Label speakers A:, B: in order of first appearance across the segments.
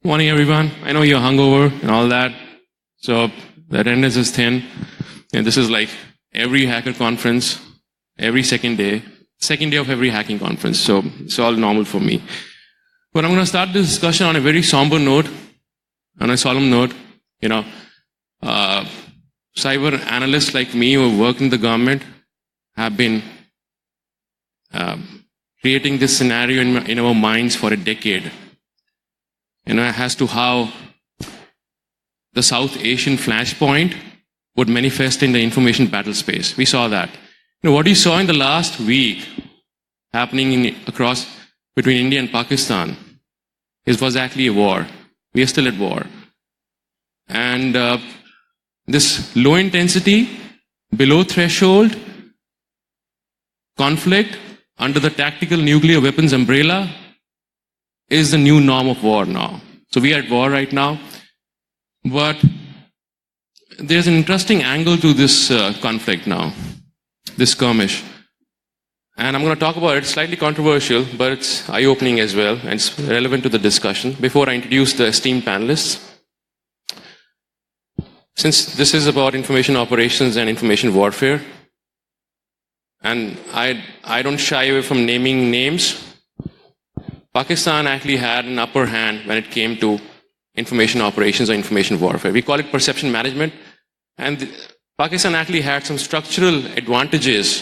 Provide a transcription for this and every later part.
A: Morning, everyone. I know you're hungover and all that, so the attendance is thin. And this is like every hacker conference, every second day of every hacking conference. So it's all normal for me. But I'm going to start this discussion on a very somber note, on a solemn note. Cyber analysts like me who work in the government have been creating this scenario in our minds for a decade. As to how the South Asian flashpoint would manifest in the information battle space. We saw that. What you saw in the last week happening across between India and Pakistan was actually a war. We are still at war. And this low intensity, below threshold conflict under the tactical nuclear weapons umbrella is the new norm of war now. So we are at war right now. But there's an interesting angle to this conflict now, this skirmish. And I'm going to talk about it. It's slightly controversial, but it's eye-opening as well, and it's relevant to the discussion. Before I introduce the esteemed panelists, since this is about information operations and information warfare, and I don't shy away from naming names, Pakistan actually had an upper hand when it came to information operations or information warfare. We call it perception management. And Pakistan actually had some structural advantages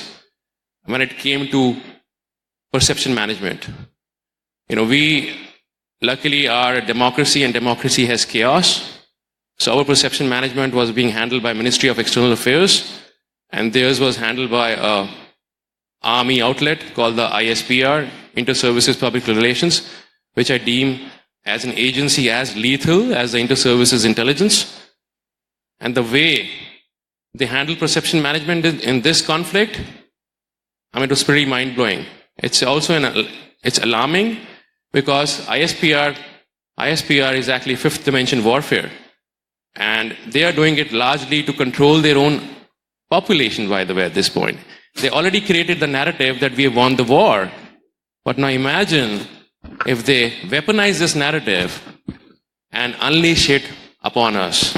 A: when it came to perception management. We luckily are a democracy, and democracy has chaos. So our perception management was being handled by Ministry of External Affairs, and theirs was handled by a army outlet called the ISPR, Inter-Services Public Relations, which I deem as an agency as lethal as the Inter-Services Intelligence. And the way they handle perception management in this conflict, it was pretty mind-blowing. It's also it's alarming because ISPR is actually fifth dimension warfare. And they are doing it largely to control their own population, by the way, at this point. They already created the narrative that we have won the war. But now imagine if they weaponize this narrative and unleash it upon us.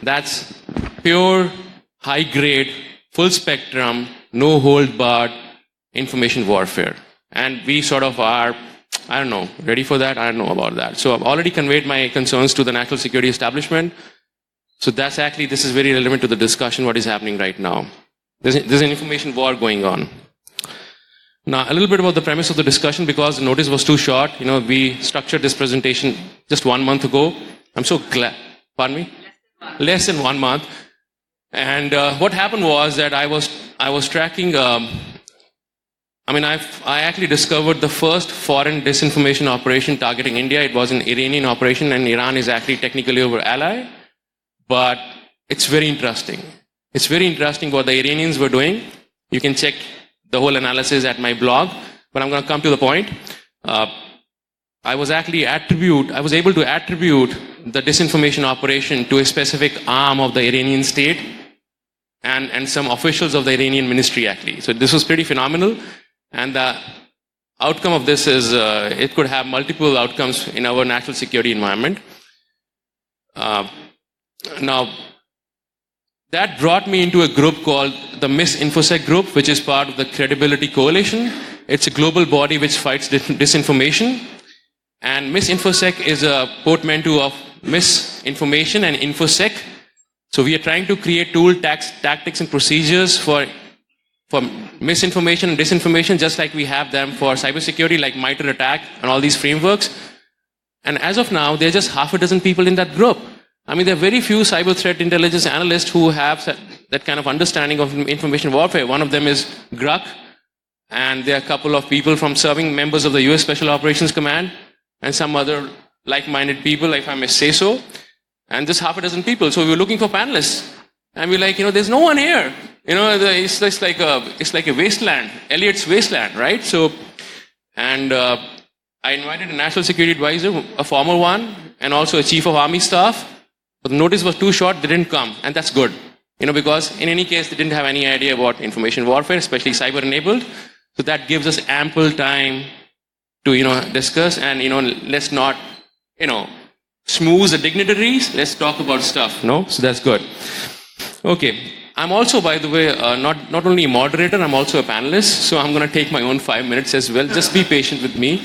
A: That's pure, high-grade, full-spectrum, no-hold-barred information warfare. And we sort of are, ready for that? I don't know about that. So I've already conveyed my concerns to the national security establishment. So this is very relevant to the discussion, what is happening right now. There's an information war going on. Now, a little bit about the premise of the discussion, because the notice was too short. We structured this presentation just 1 month ago. I'm so glad. Pardon me? Less than 1 month. And what happened was that I was tracking. I actually discovered the first foreign disinformation operation targeting India. It was an Iranian operation, and Iran is actually technically our ally. But it's very interesting. It's very interesting what the Iranians were doing. You can check the whole analysis at my blog, but I'm going to come to the point. I was able to attribute the disinformation operation to a specific arm of the Iranian state and some officials of the Iranian ministry, actually. So this was pretty phenomenal. And the outcome of this is it could have multiple outcomes in our national security environment. Now, that brought me into a group called the MISInfosec Group, which is part of the Credibility Coalition. It's a global body which fights disinformation. And MISInfosec is a portmanteau of misinformation and infosec. So we are trying to create tactics and procedures for misinformation and disinformation, just like we have them for cybersecurity, like MITRE ATT&CK and all these frameworks. And as of now, there are just half a dozen people in that group. There are very few cyber threat intelligence analysts who have that kind of understanding of information warfare. One of them is Gruck, and there are a couple of people from serving members of the US Special Operations Command, and some other like-minded people, if I may say so, and just half a dozen people. So we were looking for panelists, and we're like, there's no one here. It's like a wasteland, Elliot's wasteland, right? So, and I invited a national security advisor, a former one, and also a chief of army staff. But the notice was too short, they didn't come, and that's good. Because in any case, they didn't have any idea about information warfare, especially cyber-enabled. So that gives us ample time to, discuss and, let's not, schmooze the dignitaries. Let's talk about stuff. No? So that's good. Okay. I'm also, by the way, not only a moderator, I'm also a panelist. So I'm going to take my own 5 minutes as well. Just be patient with me.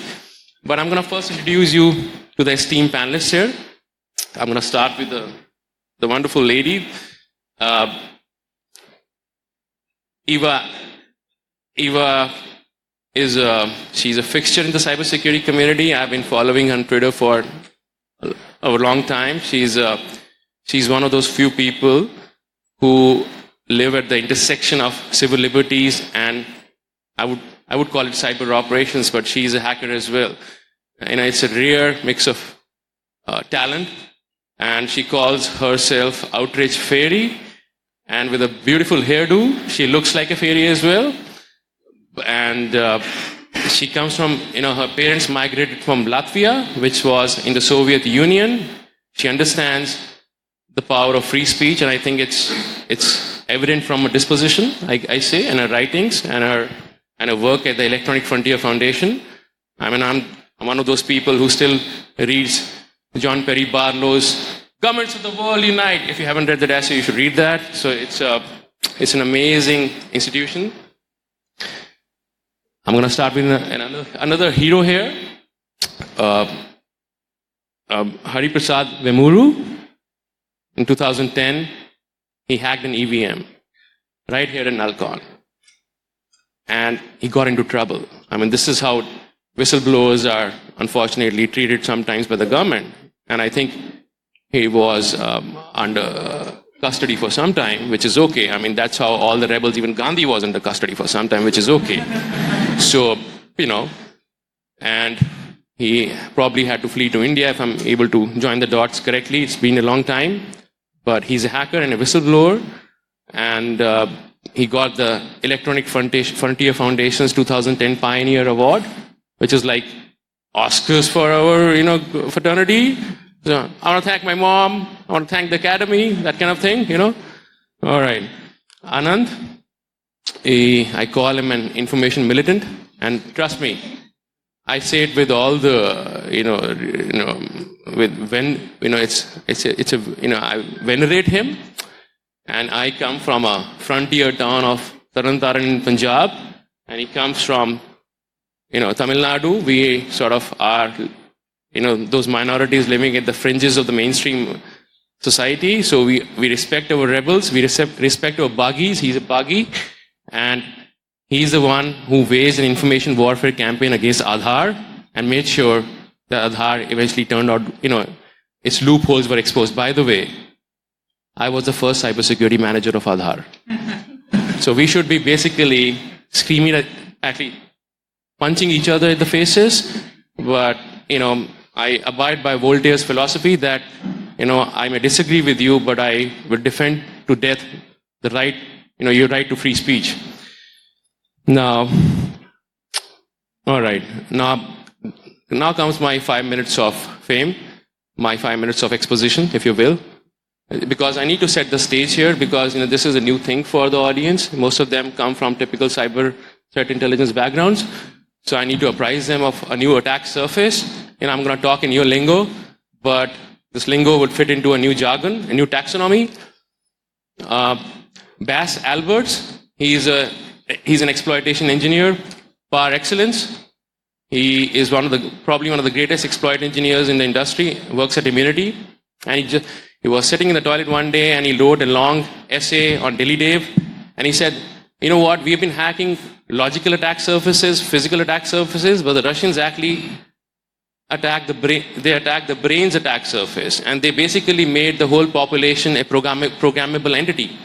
A: But I'm going to first introduce you to the esteemed panelists here. I'm going to start with the wonderful lady. Eva is she's a fixture in the cybersecurity community. I've been following her on Twitter for a long time. She's one of those few people who live at the intersection of civil liberties and I would call it cyber operations, but she's a hacker as well. It's a rare mix of talent, and she calls herself Outrage Fairy, and with a beautiful hairdo, she looks like a fairy as well. And she comes from, her parents migrated from Latvia, which was in the Soviet Union. She understands the power of free speech, and I think it's evident from her disposition, I say, and her writings, and her work at the Electronic Frontier Foundation. I'm one of those people who still reads John Perry Barlow's Governments of the World Unite. If you haven't read that essay, you should read that. So it's an amazing institution. I'm going to start with another hero here. Hari Prasad Mamoru. In 2010, he hacked an EVM right here in nullcon. And he got into trouble. This is how whistleblowers are unfortunately treated sometimes by the government. And I think he was under custody for some time, which is okay. That's how all the rebels, even Gandhi was under custody for some time, which is okay. So, and he probably had to flee to India, if I'm able to join the dots correctly. It's been a long time. But he's a hacker and a whistleblower. And he got the Electronic Frontier Foundation's 2010 Pioneer Award, which is like Oscars for our, fraternity. So I want to thank my mom. I want to thank the academy, that kind of thing, All right. Anand, I call him an information militant. And trust me, I say it with all the, I venerate him. And I come from a frontier town of Tarantaran in Punjab. And he comes from, Tamil Nadu. We sort of are, those minorities living at the fringes of the mainstream society. So we respect our rebels. We respect our buggies. He's a buggy. And he's the one who waged an information warfare campaign against Aadhaar and made sure that Aadhaar eventually turned out, its loopholes were exposed. By the way, I was the first cybersecurity manager of Aadhaar. So we should be basically screaming actually punching each other in the faces. But, I abide by Voltaire's philosophy that, I may disagree with you, but I will defend to death the right, your right to free speech. Now, all right. Now comes my 5 minutes of fame, my 5 minutes of exposition, if you will. Because I need to set the stage here, because this is a new thing for the audience. Most of them come from typical cyber threat intelligence backgrounds. So I need to apprise them of a new attack surface. I'm going to talk in your lingo, but this lingo would fit into a new jargon, a new taxonomy. Bas Alberts, he's an exploitation engineer par excellence. He is probably one of the greatest exploit engineers in the industry, works at Immunity. And he was sitting in the toilet one day and he wrote a long essay on DailyDave. And he said, you know what, we've been hacking logical attack surfaces, physical attack surfaces, but the Russians actually attacked the brain's attack surface. And they basically made the whole population a programmable entity.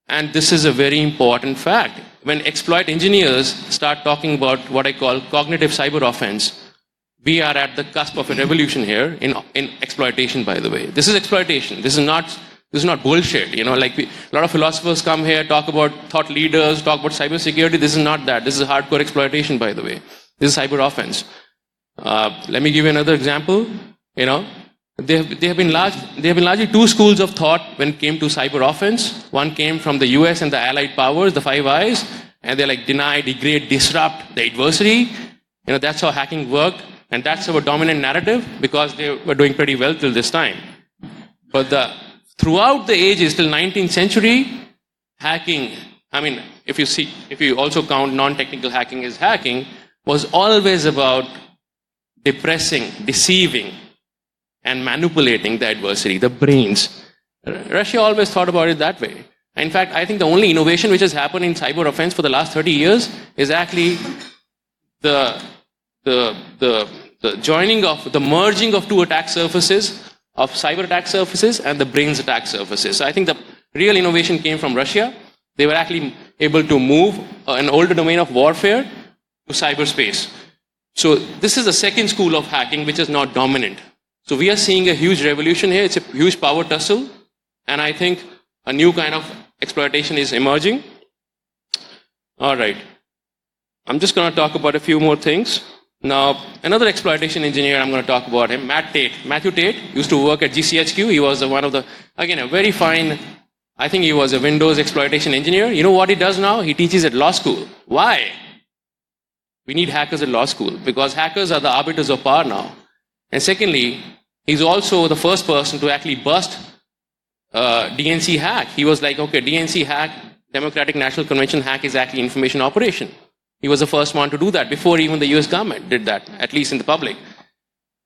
A: And this is a very important fact. When exploit engineers start talking about what I call cognitive cyber offense, we are at the cusp of a revolution here in exploitation, by the way. This is exploitation. This is not bullshit. A lot of philosophers come here, talk about thought leaders, talk about cybersecurity. This is not that. This is hardcore exploitation, by the way. This is cyber offense. Let me give you another example. There have been largely two schools of thought when it came to cyber offense. One came from the US and the allied powers, the Five Eyes, and they're like deny, degrade, disrupt the adversary. That's how hacking worked. And that's our dominant narrative because they were doing pretty well till this time. But throughout the ages till 19th century, hacking, if you also count non-technical hacking as hacking, was always about depressing, deceiving, and manipulating the adversary, the brains. Russia always thought about it that way. In fact, I think the only innovation which has happened in cyber offense for the last 30 years is actually the merging of two attack surfaces, of cyber attack surfaces and the brains attack surfaces. So I think the real innovation came from Russia. They were actually able to move an older domain of warfare to cyberspace. So this is the second school of hacking which is not dominant. So we are seeing a huge revolution here. It's a huge power tussle. And I think a new kind of exploitation is emerging. All right. I'm just going to talk about a few more things. Now, another exploitation engineer, I'm going to talk about him, Matthew Tate, used to work at GCHQ. He was one of the, again, a very fine, I think he was a Windows exploitation engineer. You know what he does now? He teaches at law school. Why? We need hackers at law school because hackers are the arbiters of power now. And secondly, he's also the first person to actually bust DNC hack. He was like, okay, DNC hack, Democratic National Convention hack is actually information operation. He was the first one to do that before even the US government did that, at least in the public.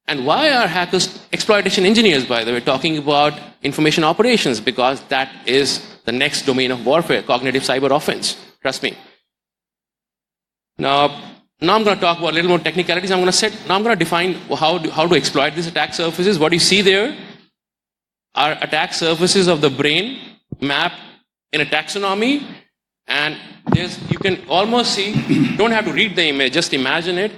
A: And why are hackers exploitation engineers, by the way, talking about information operations? Because that is the next domain of warfare, cognitive cyber offense. Trust me. Now I'm going to talk about a little more technicalities. I'm going to define how to exploit these attack surfaces. What you see there are attack surfaces of the brain mapped in a taxonomy. And you can almost see, don't have to read the image, just imagine it.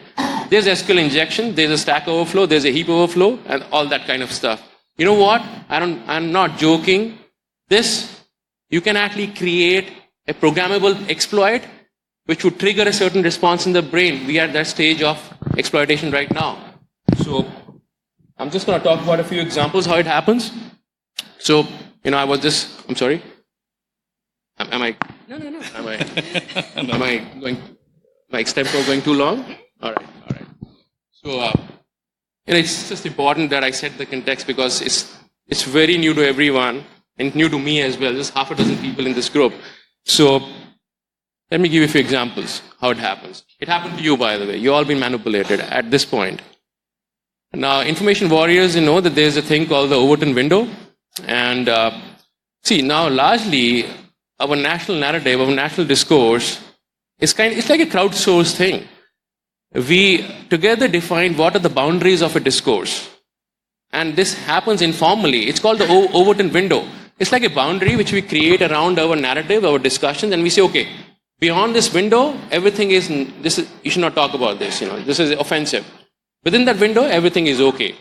A: There's SQL injection, there's a stack overflow, there's a heap overflow, and all that kind of stuff. You know what? I'm not joking. You can actually create a programmable exploit which would trigger a certain response in the brain. We are at that stage of exploitation right now. So I'm just going to talk about a few examples how it happens. So, I'm sorry. Am I? No. Am I going? My extempo going too long? All right. So, it's just important that I set the context because it's very new to everyone and new to me as well. There's half a dozen people in this group. So, let me give you a few examples how it happens. It happened to you, by the way. You all been manipulated at this point. Now, information warriors, know that there's a thing called the Overton Window, and now largely. Our national narrative, our national discourse, it's like a crowdsourced thing. We together define what are the boundaries of a discourse. And this happens informally. It's called the Overton Window. It's like a boundary which we create around our narrative, our discussions, and we say, okay, beyond this window, everything is, you should not talk about this, this is offensive. Within that window, everything is okay.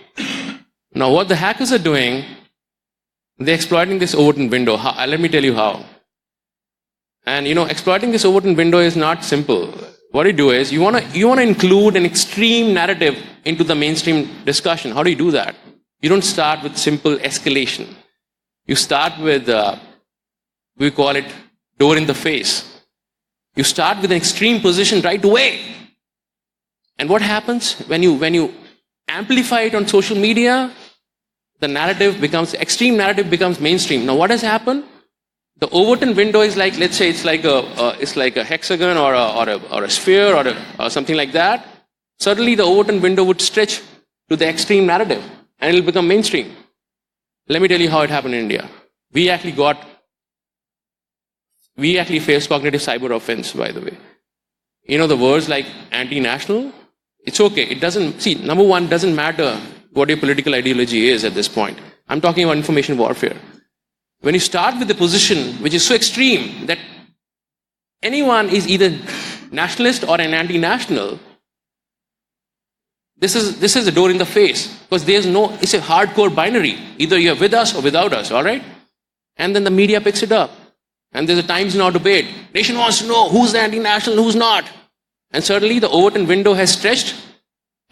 A: Now, what the hackers are doing, they're exploiting this Overton Window. Let me tell you how. And exploiting this Overton window is not simple. What you do is you want to include an extreme narrative into the mainstream discussion. How do you do that? You don't start with simple escalation. You start with we call it door in the face. You start with an extreme position right away. And what happens when you amplify it on social media? The extreme narrative becomes mainstream. Now what has happened? The Overton window is like, let's say it's like a hexagon or a sphere or something like that. Suddenly the Overton window would stretch to the extreme narrative and it'll become mainstream. Let me tell you how it happened in India. We actually faced cognitive cyber offense, by the way. The words like anti-national, it's okay. It doesn't, number one, doesn't matter what your political ideology is at this point. I'm talking about information warfare. When you start with a position which is so extreme that anyone is either nationalist or an anti-national, this is a door in the face because it's a hardcore binary. Either you're with us or without us, all right? And then the media picks it up. And there's a Times Now debate. Nation wants to know who's the anti-national, who's not. And suddenly the Overton window has stretched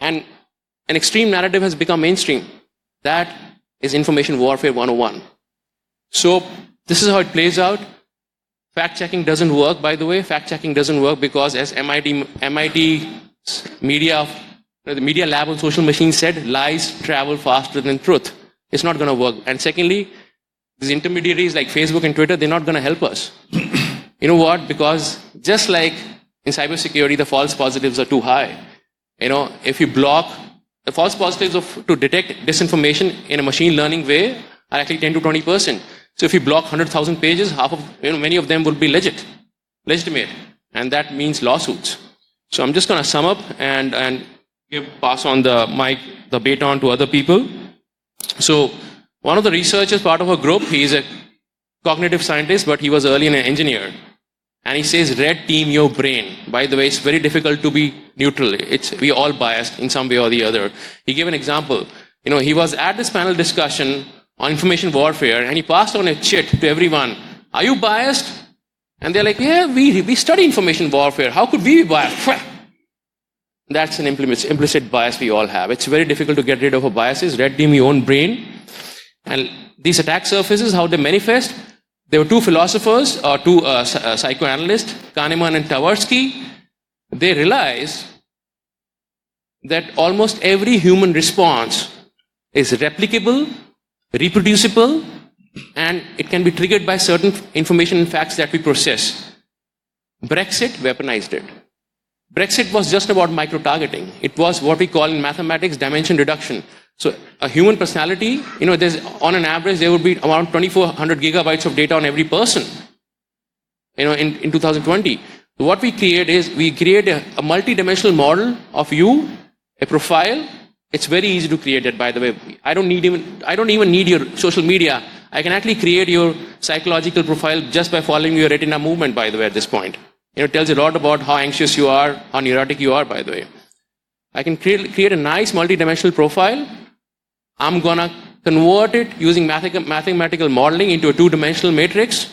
A: and an extreme narrative has become mainstream. That is information warfare 101. So this is how it plays out. Fact-checking doesn't work, by the way. Fact-checking doesn't work because as MIT media of The Media Lab on Social Machines said lies travel faster than truth. It's not going to work. And secondly, these intermediaries like Facebook and Twitter, they're not going to help us. You know what? Because just like in cybersecurity, the false positives are too high. If you block the false positives to detect disinformation in a machine learning way are actually 10 to 20%. So if you block 100,000 pages, many of them will be legitimate. And that means lawsuits. So I'm just going to sum up and pass on the baton to other people. So one of the researchers, part of a group, he's a cognitive scientist, but he was early an engineer. And he says, red team your brain. By the way, it's very difficult to be neutral. We all biased in some way or the other. He gave an example. He was at this panel discussion on information warfare, and he passed on a chit to everyone. Are you biased? And they're like, yeah, we study information warfare. How could we be biased? That's an implicit bias we all have. It's very difficult to get rid of a biases. Red team your own brain. And these attack surfaces, how they manifest. There were two philosophers, or two psychoanalysts, Kahneman and Tversky. They realized that almost every human response is replicable, reproducible, and it can be triggered by certain information and facts that we process. Brexit weaponized it. Brexit was just about micro-targeting. It was what we call in mathematics dimension reduction. So a human personality, there's on an average, there would be around 2,400 gigabytes of data on every person, in 2020. So what we create is, we create a multi-dimensional model of you, a profile. It's very easy to create it, by the way. I don't even need your social media. I can actually create your psychological profile just by following your retina movement, by the way, at this point. It tells you a lot about how anxious you are, how neurotic you are, by the way. I can create a nice multi-dimensional profile. I'm going to convert it using mathematical modeling into a two-dimensional matrix.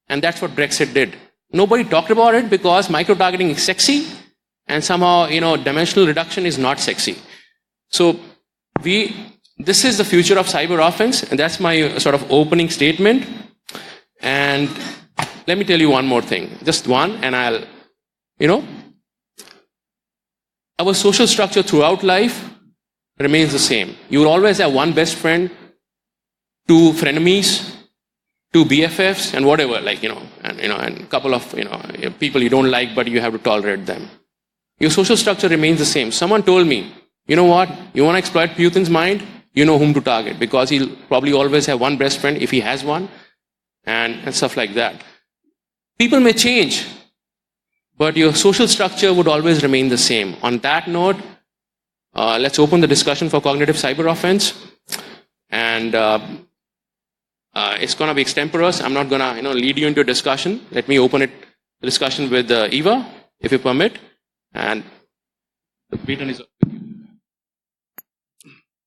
A: And that's what Brexit did. Nobody talked about it because micro-targeting is sexy. And somehow, dimensional reduction is not sexy. So this is the future of cyber offense. And that's my sort of opening statement. And let me tell you one more thing. Just one, and our social structure throughout life remains the same. You will always have one best friend, two frenemies, two BFFs, and whatever, and a couple of, people you don't like, but you have to tolerate them. Your social structure remains the same. Someone told me, you know what? You want to exploit Putin's mind? You know whom to target, because he'll probably always have one best friend if he has one, and stuff like that. People may change, but your social structure would always remain the same. On that note, let's open the discussion for cognitive cyber offense. And it's going to be extemporaneous. I'm not going to lead you into a discussion. Let me open the discussion with Eva, if you permit. And the baton is up.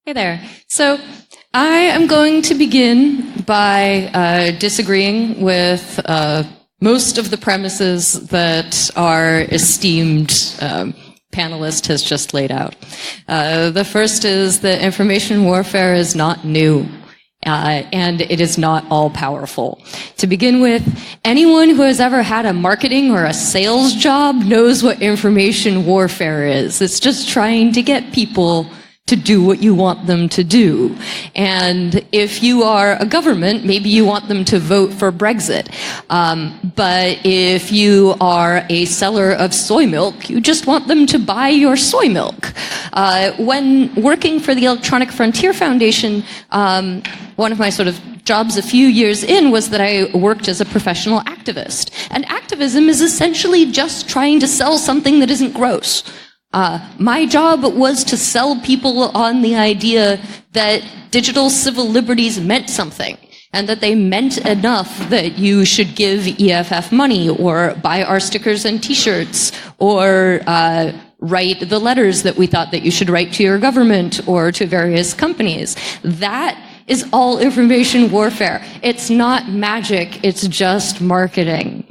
B: Hey there. So I am going to begin by disagreeing with most of the premises that our esteemed panelist has just laid out. The first is that information warfare is not new. And it is not all-powerful. To begin with, anyone who has ever had a marketing or a sales job knows what information warfare is. It's just trying to get people to do what you want them to do. And if you are a government, maybe you want them to vote for Brexit. But if you are a seller of soy milk, you just want them to buy your soy milk. When working for the Electronic Frontier Foundation, one of my sort of jobs a few years in was that I worked as a professional activist. And activism is essentially just trying to sell something that isn't gross. My job was to sell people on the idea that digital civil liberties meant something, and that they meant enough that you should give EFF money, or buy our stickers and t-shirts, or write the letters that we thought that you should write to your government or to various companies. That is all information warfare. It's not magic, it's just marketing.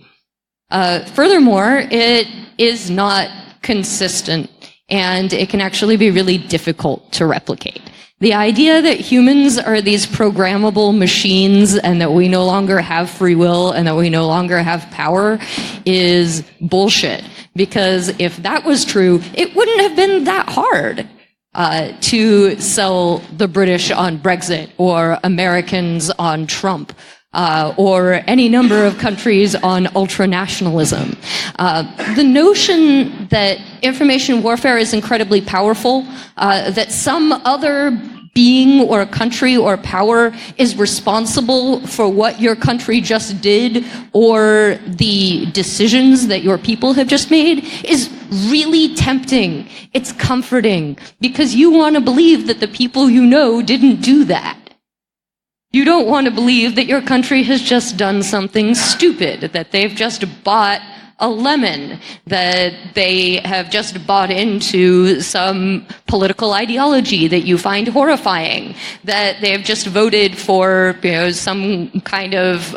B: Furthermore, it is not consistent, and it can actually be really difficult to replicate. The idea that humans are these programmable machines and that we no longer have free will and that we no longer have power is bullshit. because if that was true, it wouldn't have been that hard to sell the British on Brexit or Americans on Trump. Or any number of countries on ultranationalism. The notion that information warfare is incredibly powerful, that some other being or country or power is responsible for what your country just did or the decisions that your people have just made is really tempting. It's comforting because you want to believe that the people you know didn't do that. You don't want to believe that your country has just done something stupid, that they've just bought a lemon, that they have just bought into some political ideology that you find horrifying, that they have just voted for, some kind of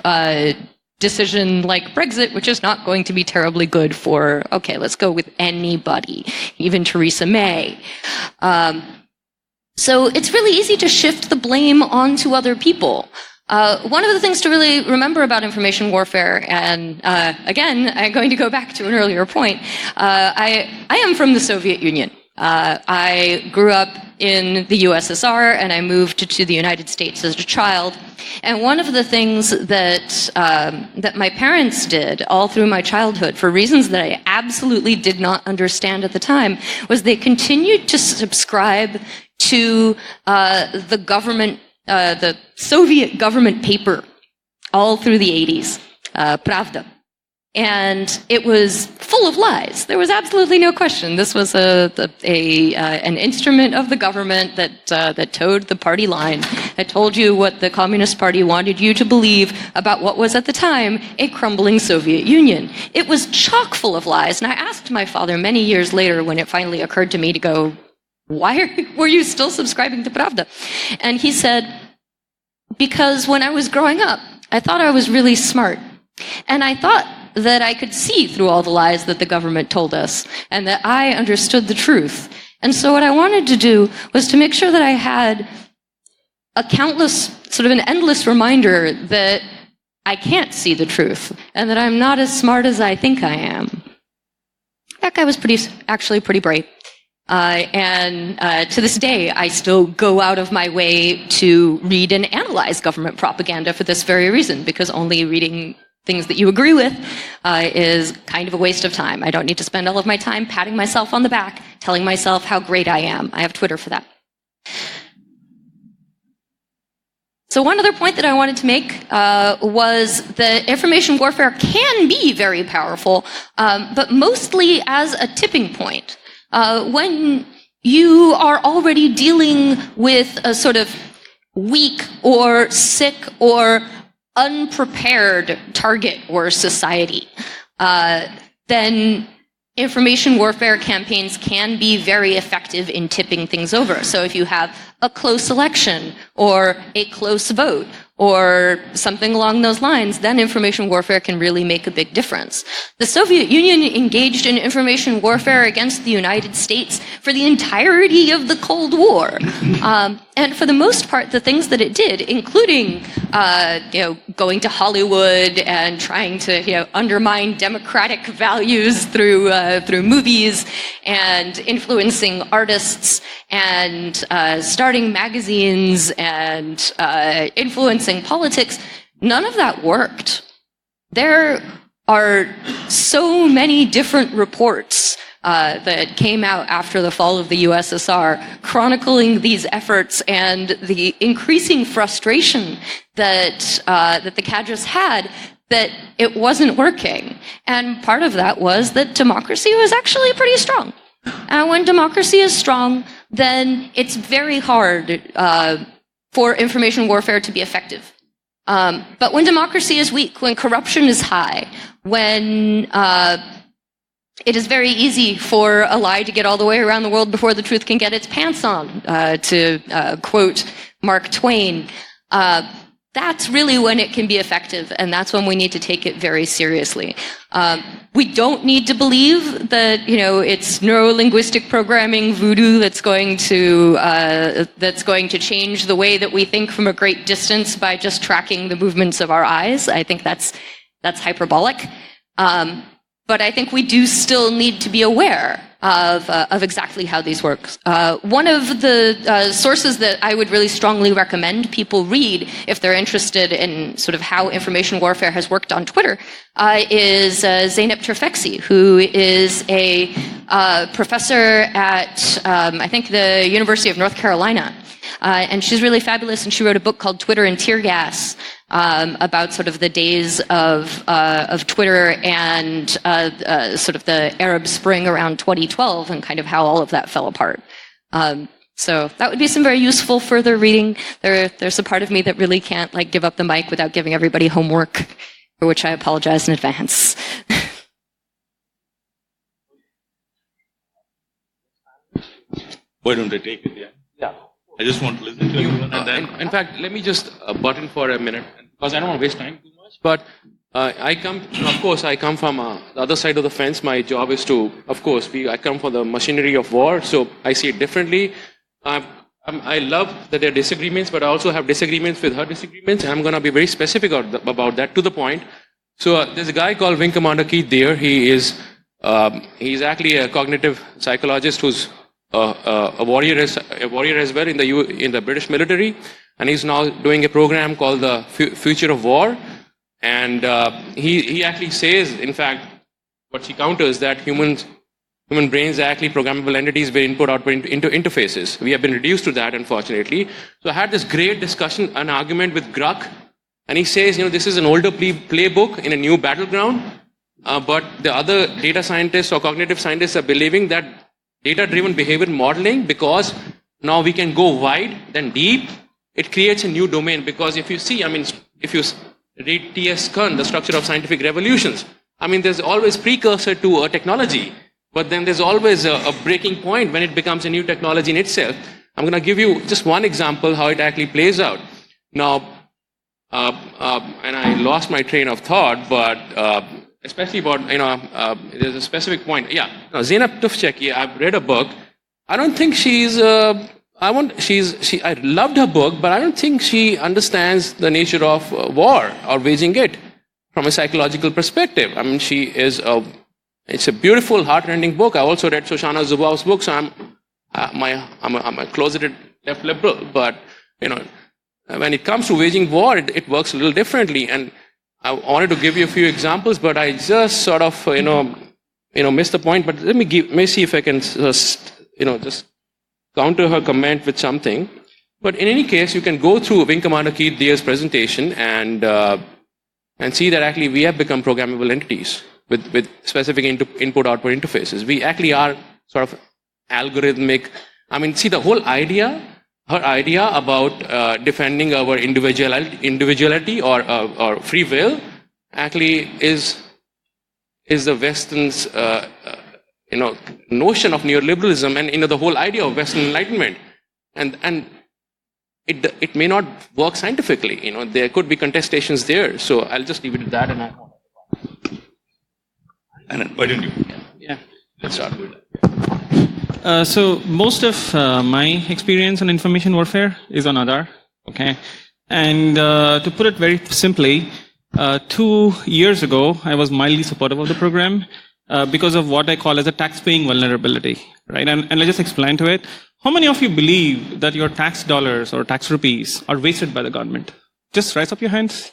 B: decision like Brexit, which is not going to be terribly good for, okay, let's go with anybody, even Theresa May. So it's really easy to shift the blame onto other people. One of the things to really remember about information warfare, and again, I'm going to go back to an earlier point, I am from the Soviet Union. I grew up in the USSR and I moved to the United States as a child. And one of the things that that my parents did all through my childhood, for reasons that I absolutely did not understand at the time, was they continued to subscribe to the government, the Soviet government paper, all through the 80s, Pravda. And it was full of lies. There was absolutely no question. This was an instrument of the government that towed the party line, that told you what the Communist Party wanted you to believe about what was at the time a crumbling Soviet Union. It was chock full of lies. And I asked my father many years later when it finally occurred to me to go, why were you still subscribing to Pravda? And he said, because when I was growing up, I thought I was really smart. And I thought that I could see through all the lies that the government told us, and that I understood the truth. And so what I wanted to do was to make sure that I had a countless, sort of an endless reminder that I can't see the truth, and that I'm not as smart as I think I am. That guy was actually pretty bright. And to this day, I still go out of my way to read and analyze government propaganda for this very reason, because only reading things that you agree with is kind of a waste of time. I don't need to spend all of my time patting myself on the back, telling myself how great I am. I have Twitter for that. So one other point that I wanted to make was that information warfare can be very powerful, but mostly as a tipping point. When you are already dealing with a sort of weak or sick or unprepared target or society, then information warfare campaigns can be very effective in tipping things over. So if you have a close election or a close vote or something along those lines, then information warfare can really make a big difference. The Soviet Union engaged in information warfare against the United States for the entirety of the Cold War. And for the most part, the things that it did, including going to Hollywood and trying to undermine democratic values through movies and influencing artists and starting magazines and influencing politics, none of that worked. There are so many different reports that came out after the fall of the USSR, chronicling these efforts and the increasing frustration that the cadres had that it wasn't working. And part of that was that democracy was actually pretty strong. And when democracy is strong, then it's very hard for information warfare to be effective. But when democracy is weak, when corruption is high, when it is very easy for a lie to get all the way around the world before the truth can get its pants on, to quote Mark Twain, that's really when it can be effective, and that's when we need to take it very seriously. We don't need to believe that it's neuro-linguistic programming voodoo that's going to change the way that we think from a great distance by just tracking the movements of our eyes. I think that's hyperbolic. But I think we do still need to be aware of exactly how these work. One of the sources that I would really strongly recommend people read if they're interested in sort of how information warfare has worked on Twitter is Zeynep Tufekci, who is a professor at, I think, the University of North Carolina. And she's really fabulous, and she wrote a book called Twitter and Tear Gas about sort of the days of Twitter and sort of the Arab Spring around 2012 and kind of how all of that fell apart. So that would be some very useful further reading. There's a part of me that really can't like give up the mic without giving everybody homework, for which I apologize in advance.
C: Why don't I take it? Yeah. I just want to listen to everyone. And then
A: in fact, let me just butt in for a minute, because I don't want to waste time too much. But I come from the other side of the fence. My job is to, of course, I come from the machinery of war, so I see it differently. I love that there are disagreements, but I also have disagreements with her disagreements, and I'm going to be very specific about that, to the point. So there's a guy called Wing Commander Keith there. He's actually a cognitive psychologist who's a warrior as well in the British military, and he's now doing a program called the Future of War. And he actually says, in fact, what she counters, that human brains are actually programmable entities with input-output into interfaces. We have been reduced to that, unfortunately. So I had this great discussion, an argument with Gruck, and he says, this is an older playbook in a new battleground, but the other data scientists or cognitive scientists are believing that data-driven behavior modeling, because now we can go wide then deep, it creates a new domain. Because if you see, if you read T.S. Kern, The Structure of Scientific Revolutions, there's always precursor to a technology, but then there's always a breaking point when it becomes a new technology in itself. I'm going to give you just one example how it actually plays out. Now, and I lost my train of thought, but especially about, there's a specific point. Yeah, now, Zeynep Tufekci, I've read a book. I don't think I loved her book, but I don't think she understands the nature of war or waging it from a psychological perspective. It's a beautiful, heart-rending book. I also read Shoshana Zuboff's book, so I'm a closeted left liberal. But, when it comes to waging war, it works a little differently. And I wanted to give you a few examples, but I just sort of, missed the point. But let me see if I can just counter her comment with something. But in any case, you can go through Wing Commander Keith Deer's presentation and see that actually we have become programmable entities with specific input-output interfaces. We actually are sort of algorithmic. See, the whole idea, her idea about defending our individuality or free will actually is the Western's notion of neoliberalism and the whole idea of Western Enlightenment, and it may not work scientifically. There could be contestations there. So I'll just leave it at that.
C: Anand, why don't you?
A: Yeah, let's start with that.
D: So most of my experience on information warfare is on Aadhaar, okay? And to put it very simply, 2 years ago, I was mildly supportive of the program because of what I call as a tax-paying vulnerability, right? And let's just explain to it. How many of you believe that your tax dollars or tax rupees are wasted by the government? Just raise up your hands,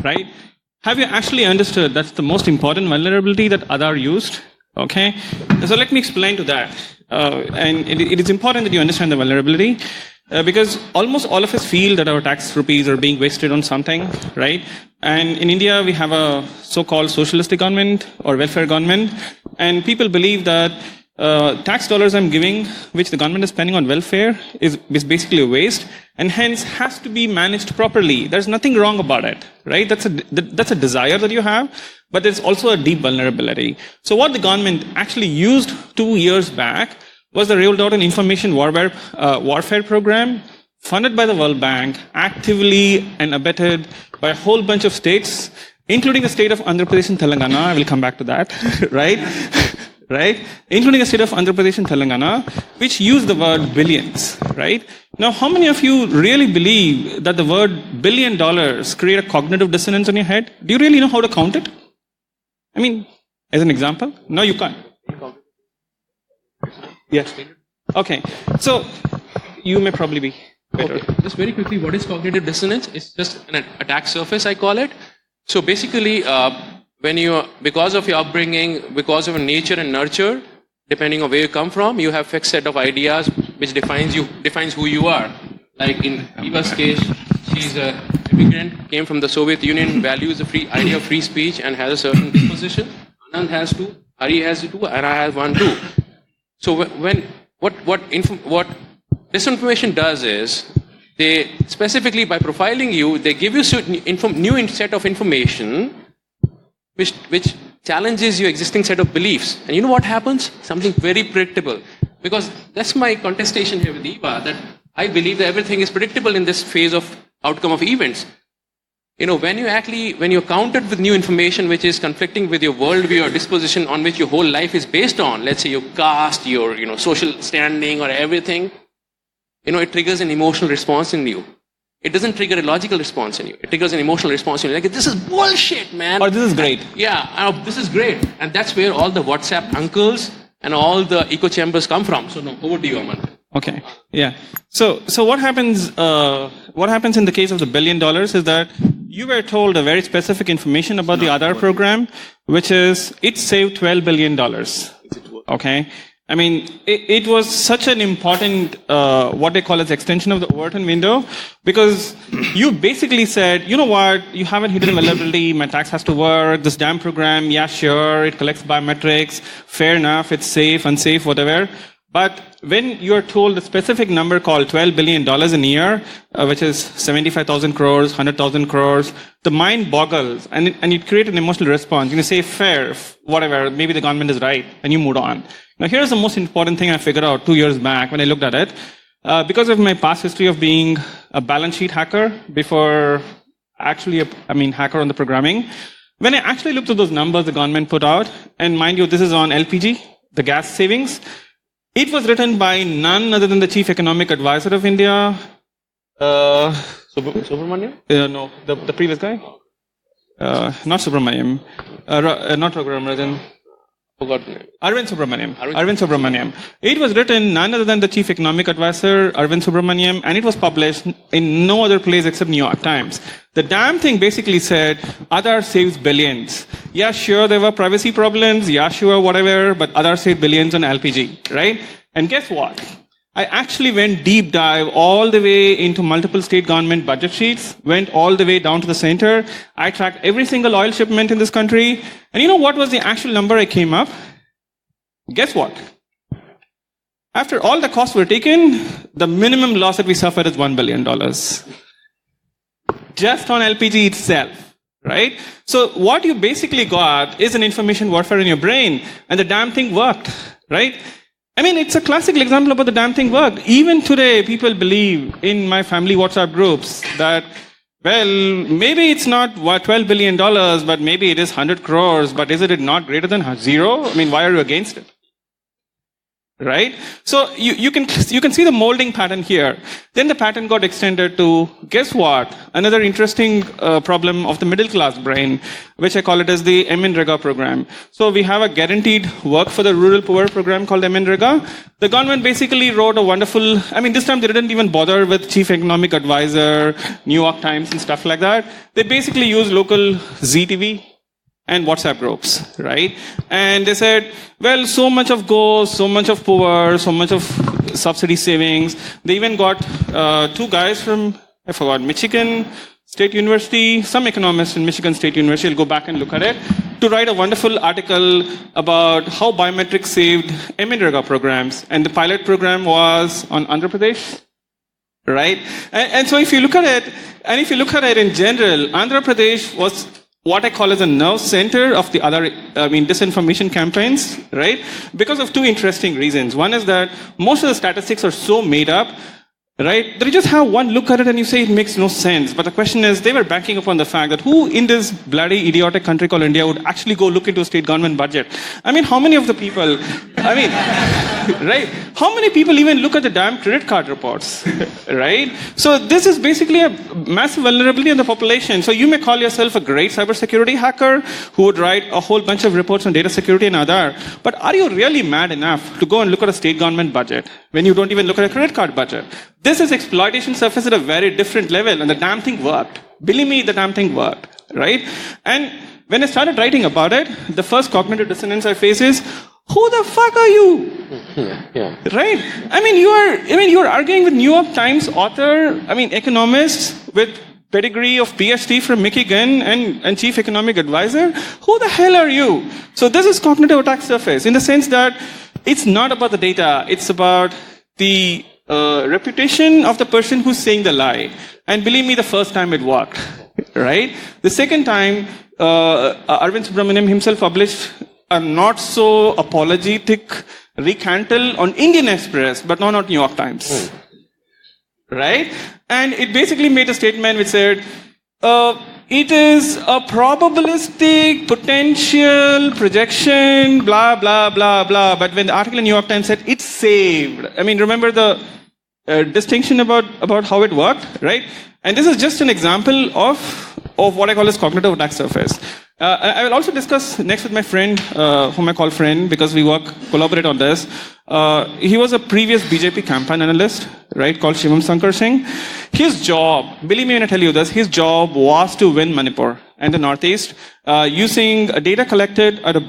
D: right? Have you actually understood that's the most important vulnerability that Aadhaar used? Okay, so let me explain to that. And it is important that you understand the vulnerability because almost all of us feel that our tax rupees are being wasted on something, right? And in India, we have a so-called socialistic government or welfare government, and people believe that tax dollars I'm giving, which the government is spending on welfare, is basically a waste, and hence has to be managed properly. There's nothing wrong about it, right? That's a desire that you have, but there's also a deep vulnerability. So what the government actually used 2 years back was the rolled out an information warfare program funded by the World Bank, actively and abetted by a whole bunch of states, including the state of Andhra Pradesh and Telangana. I will come back to that, right? Right? Including the state of Andhra Pradesh and Telangana, which use the word billions, right? Now, how many of you really believe that the word $1 billion create a cognitive dissonance in your head? Do you really know how to count it? I mean, as an example? No, you can't. Yes. Okay. So you may probably be better.
A: Okay. Just very quickly, what is cognitive dissonance? It's just an attack surface, I call it. So basically, because of your upbringing, because of your nature and nurture, depending on where you come from, you have fixed set of ideas which defines who you are. Like in Eva's case, she's an immigrant, came from the Soviet Union, values the idea of free speech and has a certain disposition. Anand has two, Hari has two, and I have one too. So what disinformation does is, they specifically by profiling you, they give you certain new set of information which challenges your existing set of beliefs. And you know what happens? Something very predictable. Because that's my contestation here with Eva, that I believe that everything is predictable in this phase of outcome of events. When you're countered with new information which is conflicting with your worldview or disposition on which your whole life is based on, let's say your caste, your social standing or everything, it triggers an emotional response in you. It doesn't trigger a logical response in you. It triggers an emotional response in you. Like, this is bullshit, man.
D: Or this is great.
A: Yeah, this is great. And that's where all the WhatsApp uncles and all the echo chambers come from. So, no, over to you, Anand.
D: Okay. Yeah. So what happens in the case of the $1 billion is that you were told a very specific information about the Aadhaar program, which is it saved $12 billion. Okay. I mean, it was such an important, what they call as extension of the Overton window, because you basically said, you know what, you haven't hidden vulnerability, my tax has to work, this damn program, yeah, sure, it collects biometrics, fair enough, it's safe, unsafe, whatever. But when you're told a specific number called $12 billion a year, which is 75,000 crores, 100,000 crores, the mind boggles and you create an emotional response. You say, fair, whatever, maybe the government is right, and you move on. Now, here's the most important thing I figured out 2 years back when I looked at it. Because of my past history of being a balance sheet hacker before actually hacker on the programming, when I actually looked at those numbers the government put out, and mind you, this is on LPG, the gas savings, it was written by none other than the Chief Economic Advisor of India.
A: Subramaniam?
D: No, the previous guy. Not Subramaniam. Not Raghuram. Arvind Subramaniam. It was written none other than the Chief Economic Advisor, Arvind Subramaniam, and it was published in no other place except New York Times. The damn thing basically said, Aadhaar saves billions. Yeah, sure, there were privacy problems. Yeah, sure, whatever, but Aadhaar saved billions on LPG, right? And guess what? I actually went deep dive all the way into multiple state government budget sheets, went all the way down to the center. I tracked every single oil shipment in this country. And you know what was the actual number I came up? Guess what? After all the costs were taken, the minimum loss that we suffered is $1 billion. Just on LPG itself, right? So what you basically got is an information warfare in your brain, and the damn thing worked, right? I mean, it's a classic example about the damn thing worked. Even today, people believe in my family WhatsApp groups that, well, maybe it's not $12 billion, but maybe it is 100 crores, but is it not greater than zero? I mean, why are you against it? Right? So you can see the molding pattern here. Then the pattern got extended to, guess what? Another interesting problem of the middle class brain, which I call it as the MNREGA program. So we have a guaranteed work for the rural poor program called MNREGA. The government basically wrote a wonderful, this time they didn't even bother with Chief Economic Advisor, New York Times and stuff like that. They basically used local ZTV and WhatsApp groups, right? And they said, well, so much of goes, so much of poor, so much of subsidy savings. They even got two guys from, I forgot, Michigan State University, some economists in Michigan State University, I'll go back and look at it, to write a wonderful article about how biometrics saved MNREGA programs. And the pilot program was on Andhra Pradesh, right? And so if you look at it, and if you look at it in general, Andhra Pradesh was what I call as a nerve center of the other, disinformation campaigns, right? Because of two interesting reasons. One is that most of the statistics are so made up. right? They just have one look at it and you say it makes no sense. But the question is, they were banking upon the fact that who in this bloody idiotic country called India would actually go look into a state government budget? I mean, how many of the people, right? How many people even look at the damn credit card reports, right? So this is basically a massive vulnerability in the population. So you may call yourself a great cybersecurity hacker who would write a whole bunch of reports on data security and other, but are you really mad enough to go and look at a state government budget when you don't even look at a credit card budget? This is exploitation surface at a very different level, and the damn thing worked. Believe me, the damn thing worked, right? And when I started writing about it, the first cognitive dissonance I face is, who the fuck are you? Right? I mean, you are arguing with New York Times author, economists with pedigree of PhD from Michigan and chief economic advisor. Who the hell are you? So this is cognitive attack surface in the sense that it's not about the data, it's about the reputation of the person who's saying the lie. And believe me, the first time it worked, right? The second time, Arvind Subramanian himself published a not so apologetic recantal on Indian Express, but not New York Times, right? And it basically made a statement which said, it is a probabilistic potential projection, blah, blah, blah, blah. But when the article in New York Times said it's saved, remember the distinction about how it worked, right? And this is just an example of what I call as cognitive attack surface. I will also discuss next with my friend, whom I call friend, because we collaborate on this. He was a previous BJP campaign analyst, right, called Shivam Shankar Singh. His job, believe me when I tell you this, his job was to win Manipur and the Northeast using data collected at a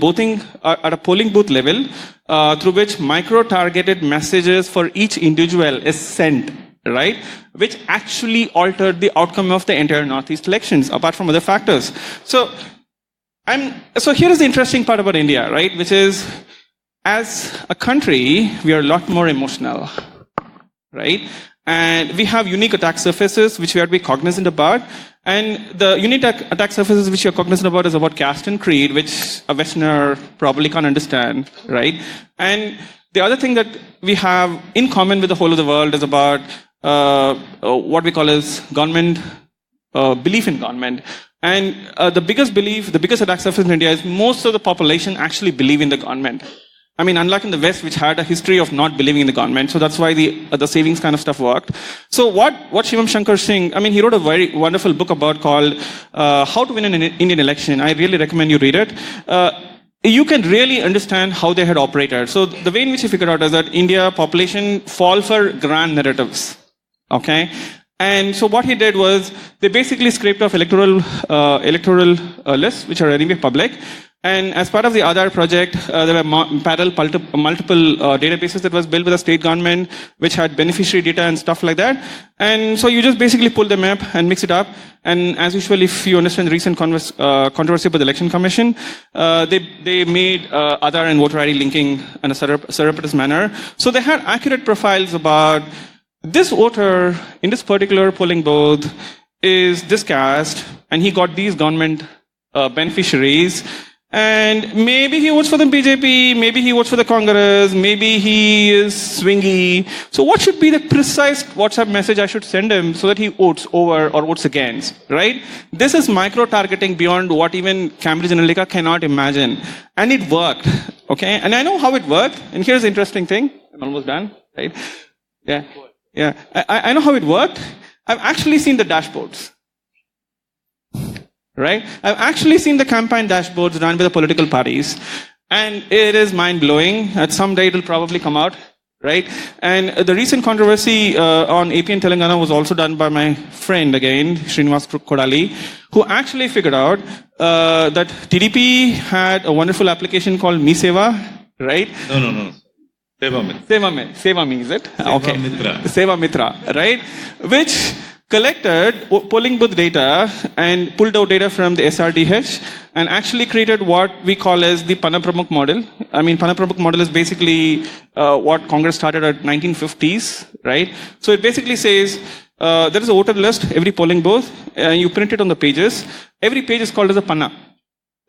D: polling booth level through which micro-targeted messages for each individual is sent, right, which actually altered the outcome of the entire Northeast elections, apart from other factors. So here is the interesting part about India, right, which is, as a country, we are a lot more emotional, right? And we have unique attack surfaces which we have to be cognizant about. And the unique attack surfaces which we are cognizant about is about caste and creed, which a Westerner probably can't understand, right? And the other thing that we have in common with the whole of the world is about what we call as government, belief in government. And the biggest attack surface in India is most of the population actually believe in the government. Unlike in the West, which had a history of not believing in the government, so that's why the savings kind of stuff worked. So what Shivam Shankar Singh, he wrote a very wonderful book called How to Win an Indian Election. I really recommend you read it. You can really understand how they had operated. So the way in which he figured out is that India population fall for grand narratives, okay? And so what he did was, they basically scraped off electoral lists, which are anyway public. And as part of the Aadhaar project, there were multiple databases that was built with the state government, which had beneficiary data and stuff like that. And so you just basically pull them up and mix it up. And as usual, if you understand the recent controversy about the Election Commission, they made Aadhaar and voter ID linking in a surreptitious manner. So they had accurate profiles about this voter in this particular polling booth is this caste, and he got these government beneficiaries. And maybe he votes for the BJP, maybe he votes for the Congress, maybe he is swingy. So what should be the precise WhatsApp message I should send him so that he votes over or votes against, right? This is micro-targeting beyond what even Cambridge Analytica cannot imagine. And it worked, okay? And I know how it worked. And here's the interesting thing. I'm almost done, right? Yeah. I know how it worked. I've actually seen the dashboards. Right? I've actually seen the campaign dashboards run by the political parties, and it is mind-blowing. At some day it'll probably come out, right? And the recent controversy on AP and Telangana was also done by my friend again, Srinivas Kodali, who actually figured out that TDP had a wonderful application called Me Seva, right?
C: No.
D: Seva Me, is it?
C: Seva Mitra.
D: Seva Mitra, right? Which collected polling booth data and pulled out data from the SRDH and actually created what we call as the Panapramukh model. Panapramukh model is basically what Congress started at 1950s, right? So it basically says there is a voter list, every polling booth, and you print it on the pages. Every page is called as a Panna.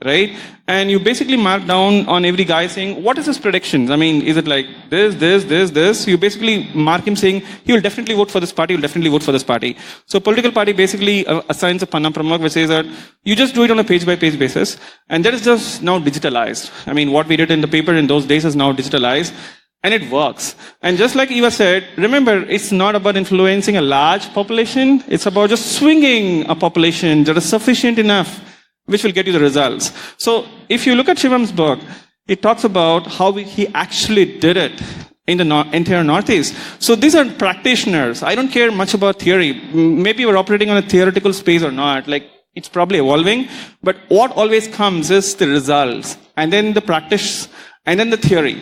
D: right? And you basically mark down on every guy saying, what is his predictions? I mean, is it like this? You basically mark him saying, he will definitely vote for this party, he'll definitely vote for this party. So political party basically assigns a panna pramak which says that you just do it on a page-by-page basis. And that is just now digitalized. I mean, what we did in the paper in those days is now digitalized. And it works. And just like Eva said, remember, it's not about influencing a large population. It's about just swinging a population that is sufficient enough, which will get you the results. So if you look at Shivam's book, it talks about how he actually did it in the entire Northeast. So these are practitioners. I don't care much about theory. Maybe we're operating on a theoretical space or not. Like, it's probably evolving. But what always comes is the results. And then the practice, and then the theory.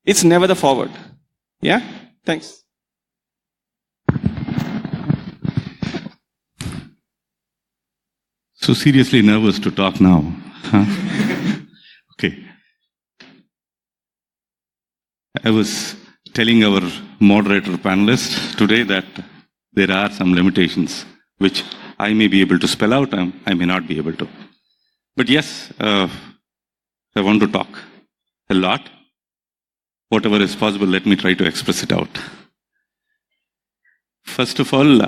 D: It's never the forward. Yeah? Thanks.
C: So seriously nervous to talk now. Huh? Okay. I was telling our moderator panelists today that there are some limitations which I may be able to spell out, I may not be able to. But yes, I want to talk a lot. Whatever is possible, let me try to express it out. First of all,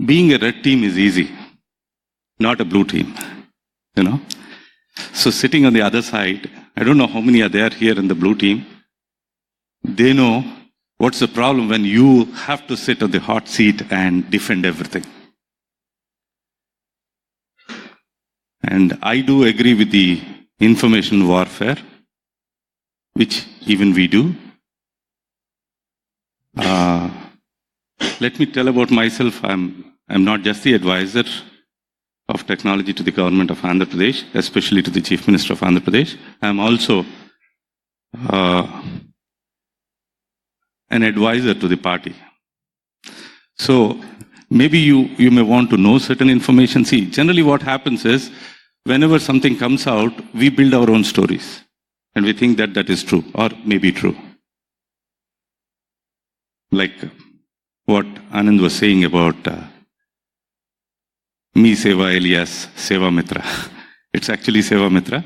C: being a red team is easy, not a blue team, you know. So sitting on the other side, I don't know how many are there here in the blue team. They know what's the problem when you have to sit on the hot seat and defend everything. And I do agree with the information warfare, which even we do. Let me tell about myself. I'm not just the advisor of technology to the government of Andhra Pradesh, especially to the Chief Minister of Andhra Pradesh. I'm also an advisor to the party. So maybe you may want to know certain information. See, generally what happens is, whenever something comes out, we build our own stories. And we think that that is true, or maybe true. Like what Anand was saying about Me Seva alias Seva Mitra. It's actually Seva Mitra.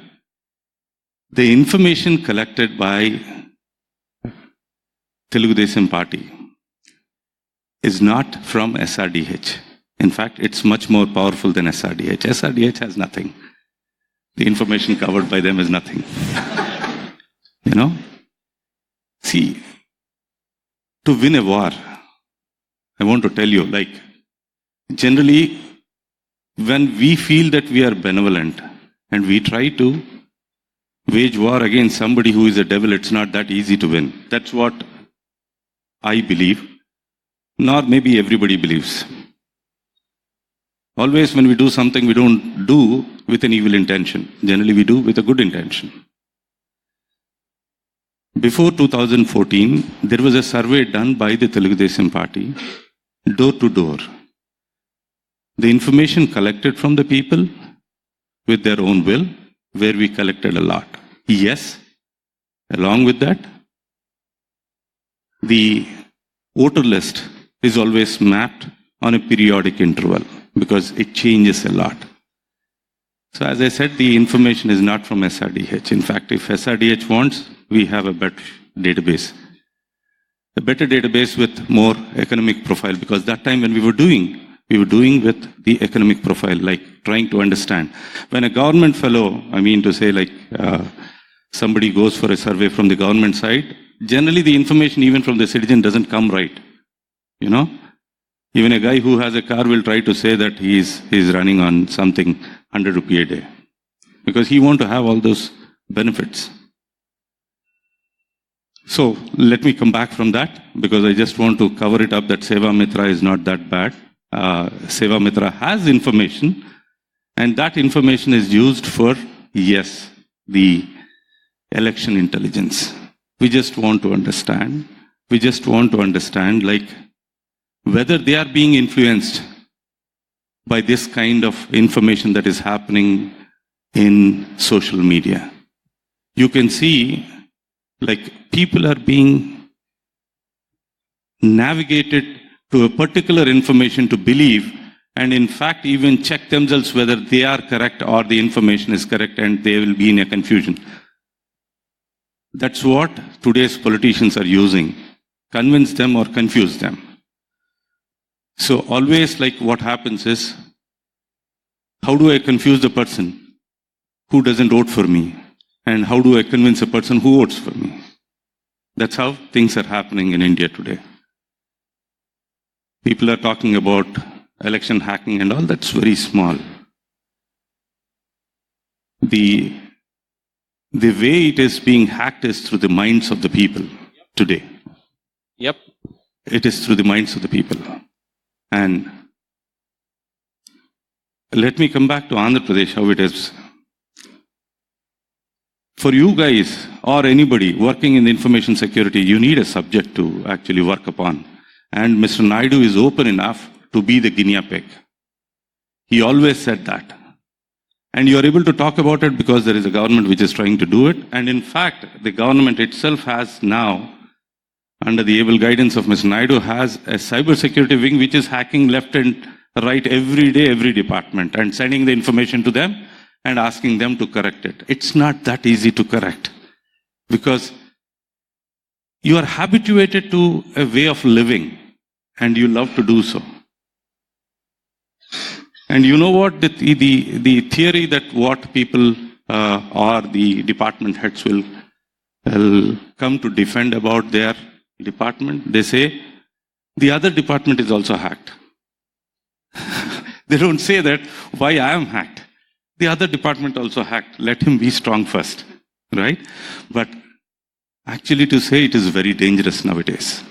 C: The information collected by Telugu Desam Party is not from SRDH. In fact, it's much more powerful than SRDH. SRDH has nothing. The information covered by them is nothing. You know? See, to win a war, I want to tell you, like, generally, when we feel that we are benevolent and we try to wage war against somebody who is a devil, it's not that easy to win. That's what I believe, nor maybe everybody believes. Always when we do something, we don't do with an evil intention. Generally, we do with a good intention. Before 2014, there was a survey done by the Telugu Desam Party, door to door. The information collected from the people with their own will, where we collected a lot. Yes, along with that, the voter list is always mapped on a periodic interval because it changes a lot. So as I said, the information is not from SRDH. In fact, if SRDH wants, we have a better database. A better database with more economic profile, because that time when we were doing with the economic profile, like trying to understand. When a government fellow, I mean to say like somebody goes for a survey from the government side, generally the information even from the citizen doesn't come right. You know? Even a guy who has a car will try to say that he's running on something 100 rupee a day. Because he wants to have all those benefits. So let me come back from that, because I just want to cover it up that Seva Mitra is not that bad. Seva Mitra has information, and that information is used for, yes, the election intelligence. We just want to understand. We just want to understand, like, whether they are being influenced by this kind of information that is happening in social media. You can see, like, people are being navigated to a particular information to believe and in fact even check themselves whether they are correct or the information is correct, and they will be in a confusion. That's what today's politicians are using. Convince them or confuse them. So always like what happens is, how do I confuse the person who doesn't vote for me? And how do I convince a person who votes for me? That's how things are happening in India today. People are talking about election hacking and all, that's very small. The way it is being hacked is through the minds of the people today.
D: Yep.
C: It is through the minds of the people. And let me come back to Andhra Pradesh, how it is. For you guys or anybody working in information security, you need a subject to actually work upon. And Mr. Naidu is open enough to be the guinea pig. He always said that. And you are able to talk about it because there is a government which is trying to do it. And in fact, the government itself has now, under the able guidance of Mr. Naidu, has a cybersecurity wing which is hacking left and right every day, every department, and sending the information to them and asking them to correct it. It's not that easy to correct because you are habituated to a way of living and you love to do so. And you know what? The theory that what people or the department heads will come to defend about their department, they say the other department is also hacked. They don't say that why I am hacked. The other department also hacked. Let him be strong first, right? But actually to say it is very dangerous nowadays.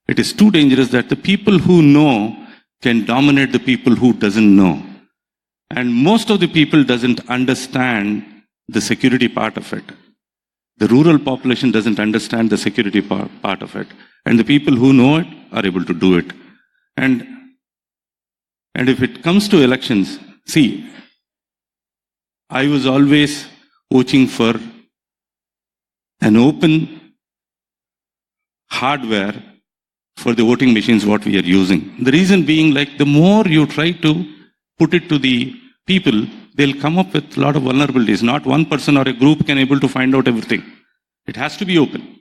C: It is too dangerous that the people who know can dominate the people who doesn't know. And most of the people doesn't understand the security part of it. The rural population doesn't understand the security part of it. And the people who know it are able to do it. And if it comes to elections, see, I was always watching for an open hardware for the voting machines what we are using. The reason being, like, the more you try to put it to the people, they'll come up with a lot of vulnerabilities. Not one person or a group can able to find out everything. It has to be open.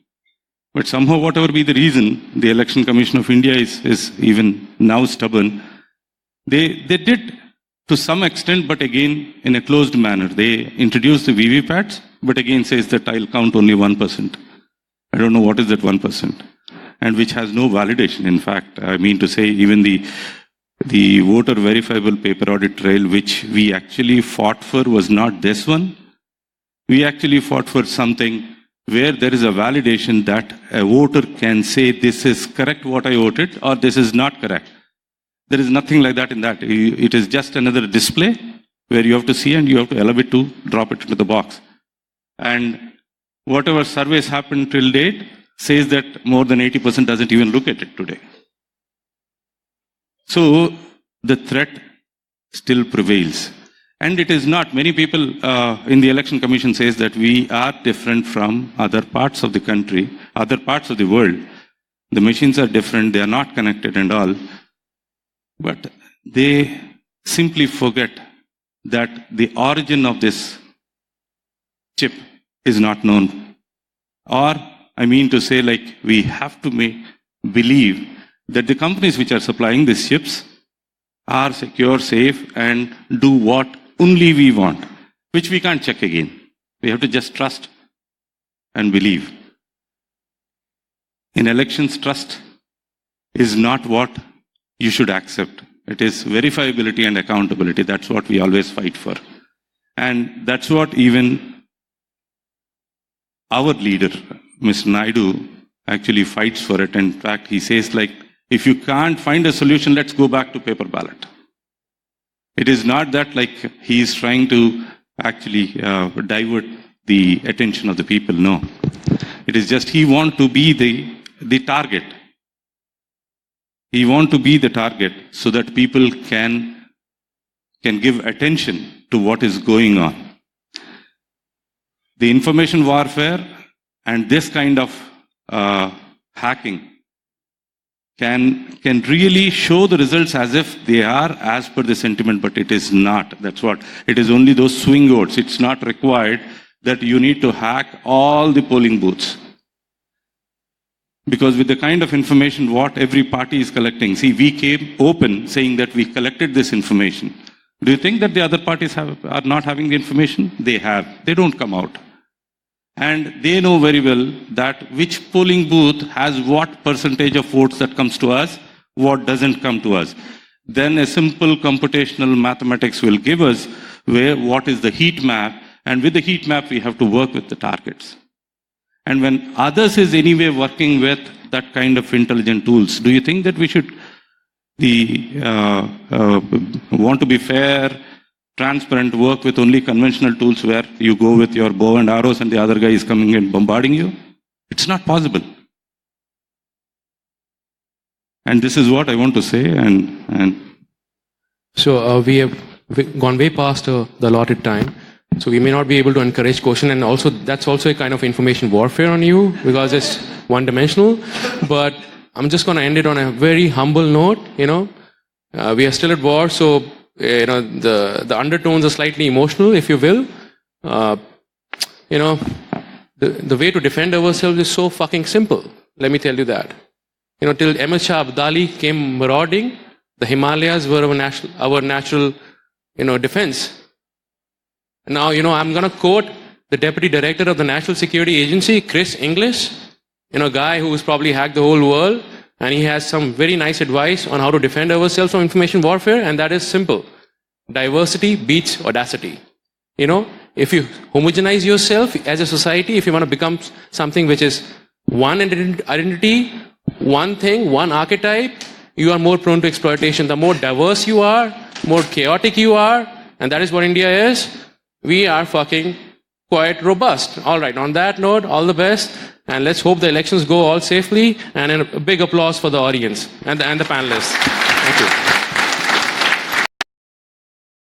C: But somehow, whatever be the reason, the Election Commission of India is even now stubborn. They did to some extent, but again, in a closed manner. They introduced the VVPATs, but again says that I'll count only 1%. I don't know what is that 1%. And which has no validation. In fact, I mean to say, even the voter verifiable paper audit trail, which we actually fought for, was not this one. We actually fought for something where there is a validation that a voter can say this is correct what I voted or this is not correct. There is nothing like that in that. It is just another display where you have to see and you have to allow it to drop it into the box. And whatever surveys happened till date says that more than 80% doesn't even look at it today. So the threat still prevails. And it is not. Many people in the Election Commission says that we are different from other parts of the country, other parts of the world. The machines are different, they are not connected and all. But they simply forget that the origin of this chip is not known. Or, I mean to say, like, we have to believe that the companies which are supplying these chips are secure, safe, and do what only we want, which we can't check again. We have to just trust and believe. In elections, trust is not what you should accept. It is verifiability and accountability. That's what we always fight for. And that's what even our leader, Mr. Naidu, actually fights for it. In fact, he says, like, if you can't find a solution, let's go back to paper ballot. It is not that, like, he is trying to actually divert the attention of the people. No. It is just he wants to be the target. He wants to be the target so that people can give attention to what is going on. The information warfare and this kind of hacking can really show the results as if they are as per the sentiment, but it is not. That's what. It is only those swing votes. It's not required that you need to hack all the polling booths. Because with the kind of information what every party is collecting, see, we came open saying that we collected this information. Do you think that the other parties are not having the information? They have. They don't come out. And they know very well that which polling booth has what percentage of votes that comes to us, what doesn't come to us. Then a simple computational mathematics will give us what is the heat map, and with the heat map we have to work with the targets. And when others is anyway working with that kind of intelligent tools, do you think that we should want to be fair, transparent, work with only conventional tools where you go with your bow and arrows and the other guy is coming and bombarding you? It's not possible. And this is what I want to say.
A: So we have gone way past the allotted time. So we may not be able to encourage question, and also that's also a kind of information warfare on you because it's one-dimensional. But I'm just going to end it on a very humble note. We are still at war, so the undertones are slightly emotional, if you will. The way to defend ourselves is so fucking simple. Let me tell you that. Till Ahmad Shah Abdali came marauding, the Himalayas were our natural defense. Now, I'm going to quote the Deputy Director of the National Security Agency, Chris Inglis, a guy who's probably hacked the whole world, and he has some very nice advice on how to defend ourselves from information warfare, and that is simple. Diversity beats audacity. If you homogenize yourself as a society, if you want to become something which is one identity, one thing, one archetype, you are more prone to exploitation. The more diverse you are, more chaotic you are, and that is what India is. We are fucking quite robust. All right, on that note, all the best, and let's hope the elections go all safely, and a big applause for the audience and the panelists. Thank you.